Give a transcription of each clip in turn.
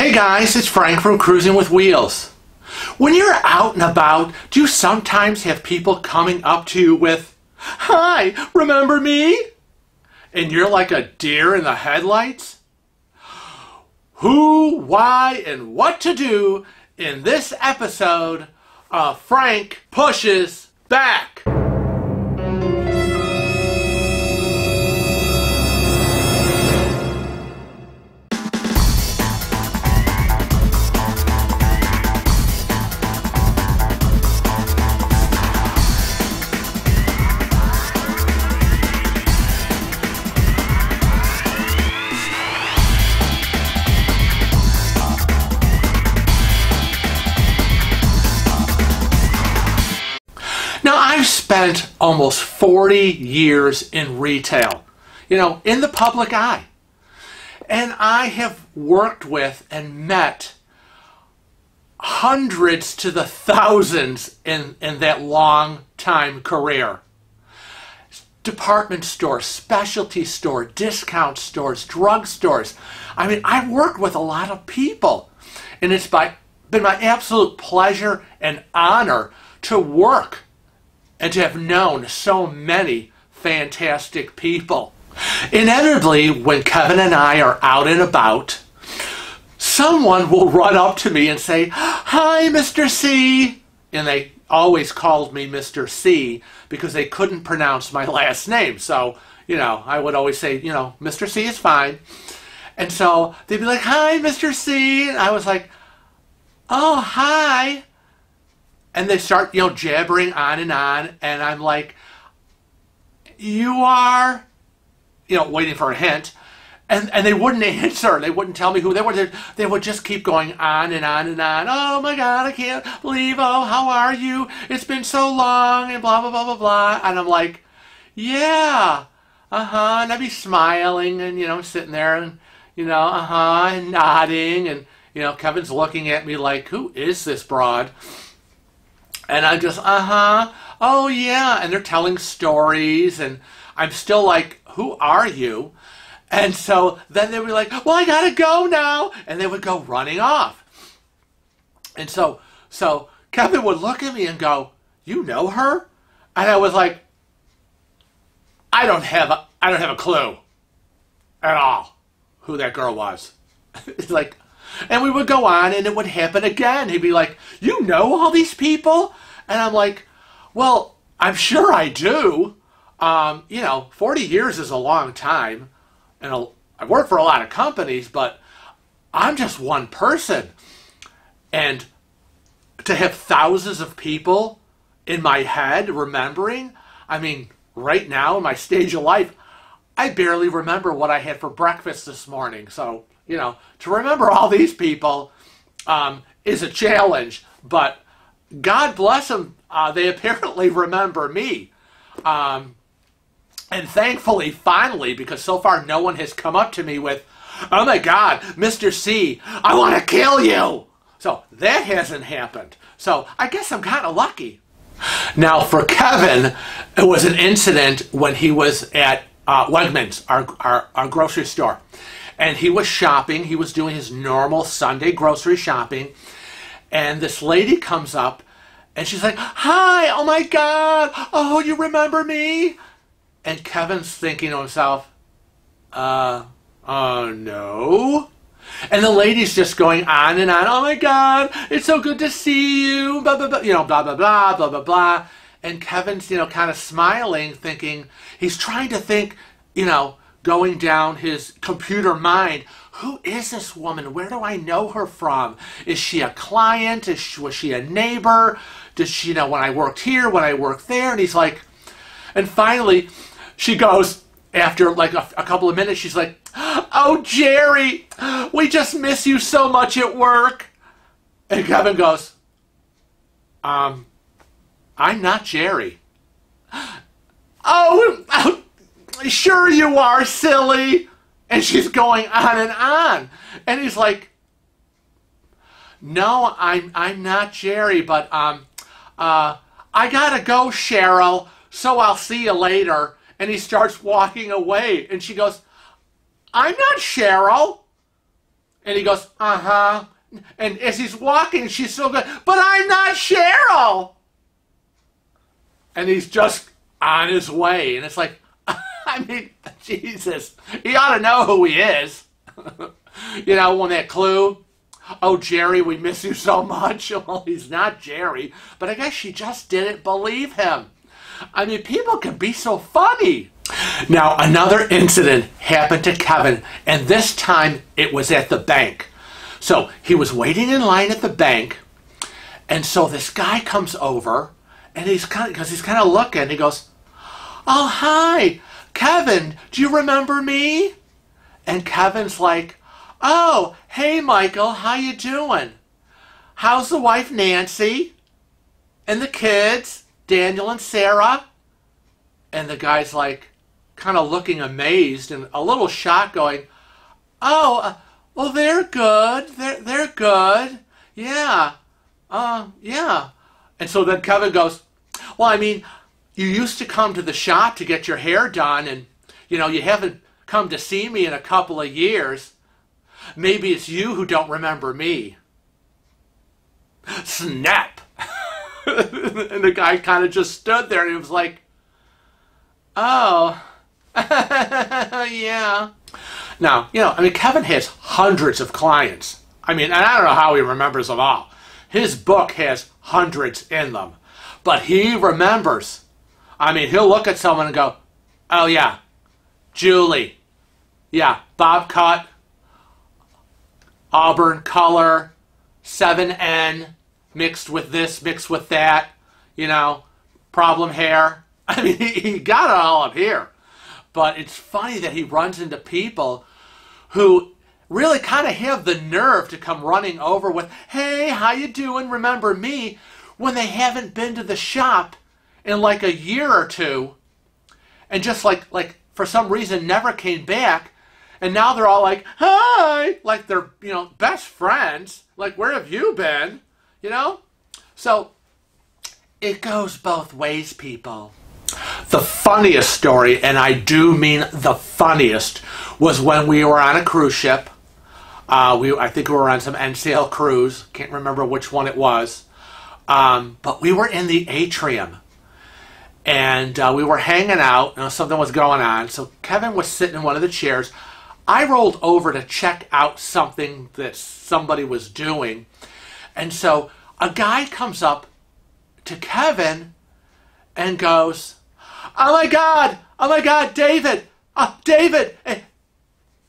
Hey guys, it's Frank from Cruising with Wheels. When you're out and about, do you sometimes have people coming up to you with, "Hi, remember me?" And you're like a deer in the headlights? Who, why, and what to do in this episode of Frank Pushes Back. Now, I've spent almost 40 years in retail, in the public eye. And I have worked with and met hundreds to the thousands in that long time career. Department stores, specialty stores, discount stores, drug stores. I mean, I've worked with a lot of people. And it's been my absolute pleasure and honor to work and to have known so many fantastic people. Inevitably, when Kevin and I are out and about, someone will run up to me and say, "Hi, Mr. C." And they always called me Mr. C because they couldn't pronounce my last name. So, I would always say, Mr. C is fine. And so they'd be like, "Hi, Mr. C." And I was like, "Oh, hi." And they start, jabbering on, and I'm like, "You are," waiting for a hint. And they wouldn't answer. They wouldn't tell me who they were. They would just keep going on and on and on. "Oh my God, I can't believe, oh, how are you? It's been so long," and blah, blah, blah, blah, blah. And I'm like, "Yeah, and I'd be smiling and, sitting there and, and nodding. And, Kevin's looking at me like, "Who is this broad?" And I'm just, "Oh yeah." And they're telling stories, and I'm still like, "Who are you?" And so then they were like, "Well, I gotta go now." And they would go running off. And so Kevin would look at me and go, "You know her?" And I was like, I don't have a clue at all who that girl was. It's like, and we would go on, and it would happen again. He'd be like, "You know all these people?" And I'm like, "Well, I'm sure I do." 40 years is a long time. And I've worked for a lot of companies, but I'm just one person. And to have thousands of people in my head remembering, I mean, right now in my stage of life, I barely remember what I had for breakfast this morning. So, to remember all these people is a challenge, but God bless them, they apparently remember me. And thankfully, finally, because so far no one has come up to me with, "Oh my God, Mr. C, I want to kill you." So that hasn't happened. So I guess I'm kind of lucky. Now for Kevin, it was an incident when he was at Wegmans, our grocery store. And he was shopping. He was doing his normal Sunday grocery shopping. And this lady comes up and she's like, "Hi, oh my God, oh, you remember me?" And Kevin's thinking to himself, no. And the lady's just going on and on. "Oh my God, it's so good to see you," blah, blah, blah, blah, blah, blah, blah, blah, blah. And Kevin's, kind of smiling, thinking, he's trying to think, going down his computer mind, who is this woman? Where do I know her from? Is she a client? Was she a neighbor? Does she know when I worked here, when I worked there? And he's like, and finally, she goes, after like a couple of minutes, she's like, "Oh, Jerry, we just miss you so much at work." And Kevin goes, I'm not Jerry." Oh, sure you are, silly." And she's going on and on. And he's like, "No, I'm not Jerry, but I gotta go, Cheryl, so I'll see you later." And he starts walking away. And she goes, "I'm not Cheryl." And he goes, uh-huh. And as he's walking, she's still going, but I'm not Cheryl. And he's just on his way. And it's like, I mean, Jesus, he ought to know who he is. You know, when that clue, oh, Jerry, we miss you so much. Well, he's not Jerry. But I guess she just didn't believe him. I mean, people can be so funny. Now, another incident happened to Kevin, and this time it was at the bank. So he was waiting in line at the bank, and so this guy comes over, and he's kind of looking. He goes, "Oh, hi, Kevin. Do you remember me?" And Kevin's like, "Oh, hey, Michael. How you doing? How's the wife, Nancy, and the kids, Daniel and Sarah?" And the guy's like, kind of looking amazed and a little shocked, going, "Oh, well, they're good. They're good. Yeah. Yeah." And so then Kevin goes, "Well, I mean, you used to come to the shop to get your hair done, and, you know, you haven't come to see me in a couple of years. Maybe it's you who don't remember me." Snap. And the guy kind of just stood there, and he was like, "Oh, yeah." Now, you know, I mean, Kevin has hundreds of clients. I mean, and I don't know how he remembers them all. His book has hundreds in them. But he remembers. I mean, he'll look at someone and go, "Oh, yeah, Julie. Yeah, bob cut, auburn color, 7N, mixed with this, mixed with that, you know, problem hair." I mean, he got it all up here. But it's funny that he runs into people who really kind of have the nerve to come running over with, "Hey, how you doing? Remember me?" when they haven't been to the shop in like a year or two, and just like for some reason never came back, and now they're all like, "Hi," like they're, you know, best friends. Like, "Where have you been?" You know? So it goes both ways, people. The funniest story, and I do mean the funniest, was when we were on a cruise ship. I think we were on some NCL cruise. Can't remember which one it was. But we were in the atrium. And we were hanging out. You know, something was going on. So Kevin was sitting in one of the chairs. I rolled over to check out something that somebody was doing. And so a guy comes up to Kevin and goes, oh my God, David, David,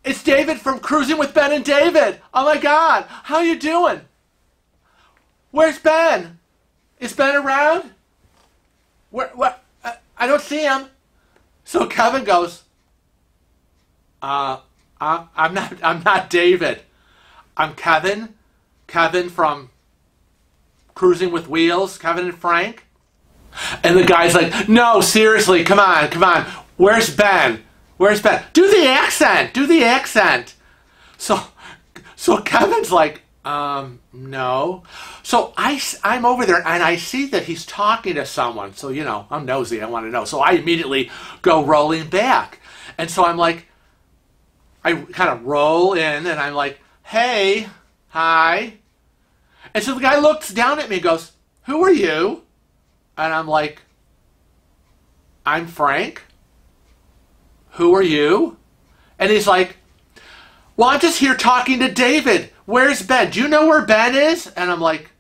it's David from Cruising with Ben and David. Oh my God, how you doing? Where's Ben? Is Ben around? What? I don't see him." So Kevin goes, I'm not David. I'm Kevin from Cruising with Wheels, Kevin and Frank." And the guy's like, "No, seriously, come on. Where's Ben? Do the accent. So Kevin's like, no. So I'm over there, and I see that he's talking to someone. So, you know, I'm nosy, I want to know. So I immediately go rolling back. And so I'm like, I kind of roll in, and I'm like, "Hey, hi." And so the guy looks down at me and goes, "Who are you?" And I'm like, "I'm Frank. Who are you?" And he's like, "Well, I'm just here talking to David. Where's Ben? Do you know where Ben is?" And I'm like,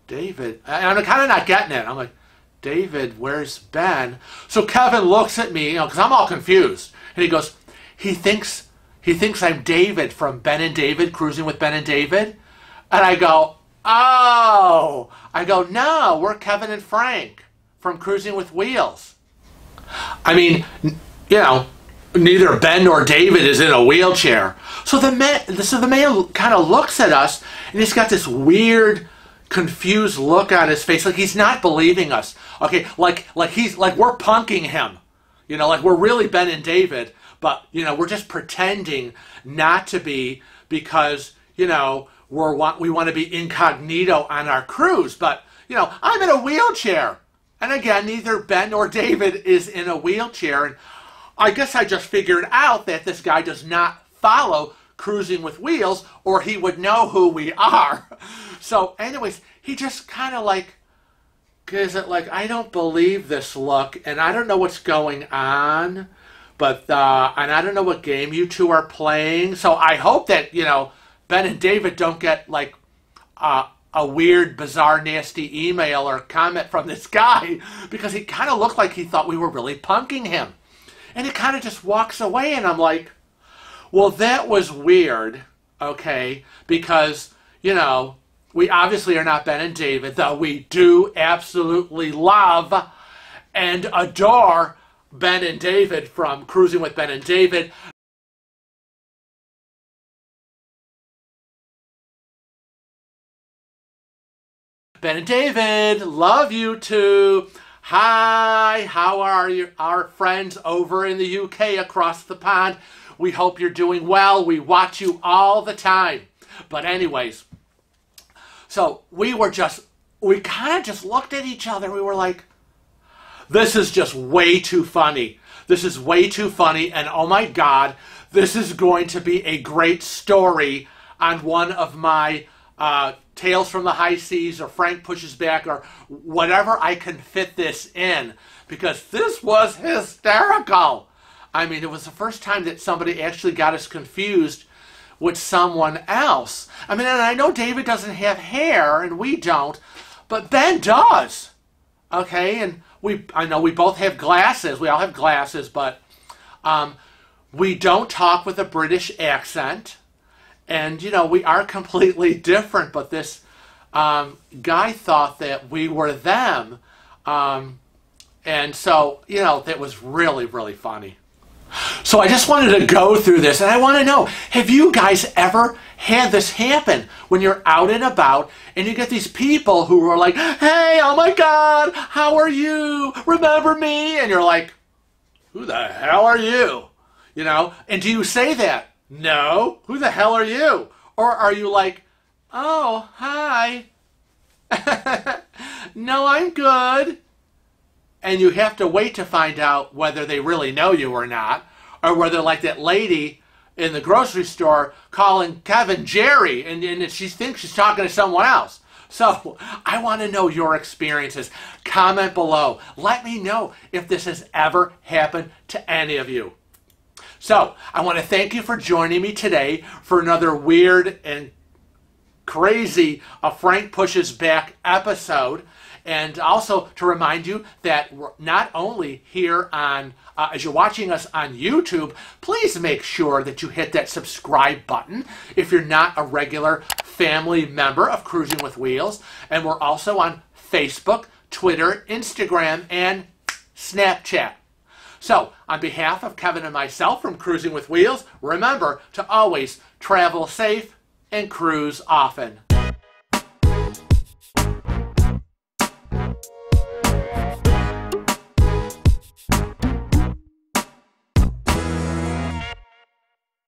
"David?" And I'm kind of not getting it. I'm like, "David, where's Ben?" So Kevin looks at me, you know, because I'm all confused. And he goes, he thinks I'm David from Ben and David, Cruising with Ben and David. And I go, "Oh." I go, "No, we're Kevin and Frank from Cruising with Wheels." I mean, you know, neither Ben nor David is in a wheelchair. So the man kind of looks at us, and he's got this weird, confused look on his face, like he's not believing us. Okay, like we're punking him. You know, like we're really Ben and David, but, you know, we're just pretending not to be because, you know, we want to be incognito on our cruise. But, you know, I'm in a wheelchair. And again, neither Ben nor David is in a wheelchair. And I guess I just figured out that this guy does not follow Cruising with Wheels, or he would know who we are. So anyways, he just kind of like gives it like, I don't believe this look, and I don't know what's going on, but and I don't know what game you two are playing. So I hope that, you know, Ben and David don't get like a weird, bizarre, nasty email or comment from this guy, because he kind of looked like he thought we were really punking him. And he kind of just walks away, and I'm like, well, that was weird, okay, because, you know, we obviously are not Ben and David, though we do absolutely love and adore Ben and David from Cruising with Ben and David. Ben and David, love you too. Hi, how are you, our friends over in the UK across the pond? We hope you're doing well. We watch you all the time. But anyways, so we kind of just looked at each other. We were like, this is just way too funny. This is way too funny. And oh my God, this is going to be a great story on one of my Tales from the High Seas or Frank Pushes Back or whatever I can fit this in, because this was hysterical. I mean, it was the first time that somebody actually got us confused with someone else. I mean, and I know David doesn't have hair and we don't, but Ben does. Okay, and I know we both have glasses. We all have glasses, but we don't talk with a British accent. And, you know, we are completely different, but this guy thought that we were them. And so, you know, that was really, really funny. So I just wanted to go through this, and I want to know, have you guys ever had this happen when you're out and about and you get these people who are like, hey, oh my God, how are you? Remember me? And you're like, who the hell are you? You know, and do you say that? No, who the hell are you? Or are you like, oh, hi. No, I'm good. And you have to wait to find out whether they really know you or not, or whether like that lady in the grocery store calling Kevin Jerry, and she thinks she's talking to someone else. So I want to know your experiences. Comment below. Let me know if this has ever happened to any of you. So I want to thank you for joining me today for another weird and crazy Frank Pushes Back episode. And also to remind you that we're not only here on, as you're watching us on YouTube, please make sure that you hit that subscribe button if you're not a regular family member of Cruising with Wheels. And we're also on Facebook, Twitter, Instagram, and Snapchat. So, on behalf of Kevin and myself from Cruising with Wheels, remember to always travel safe and cruise often.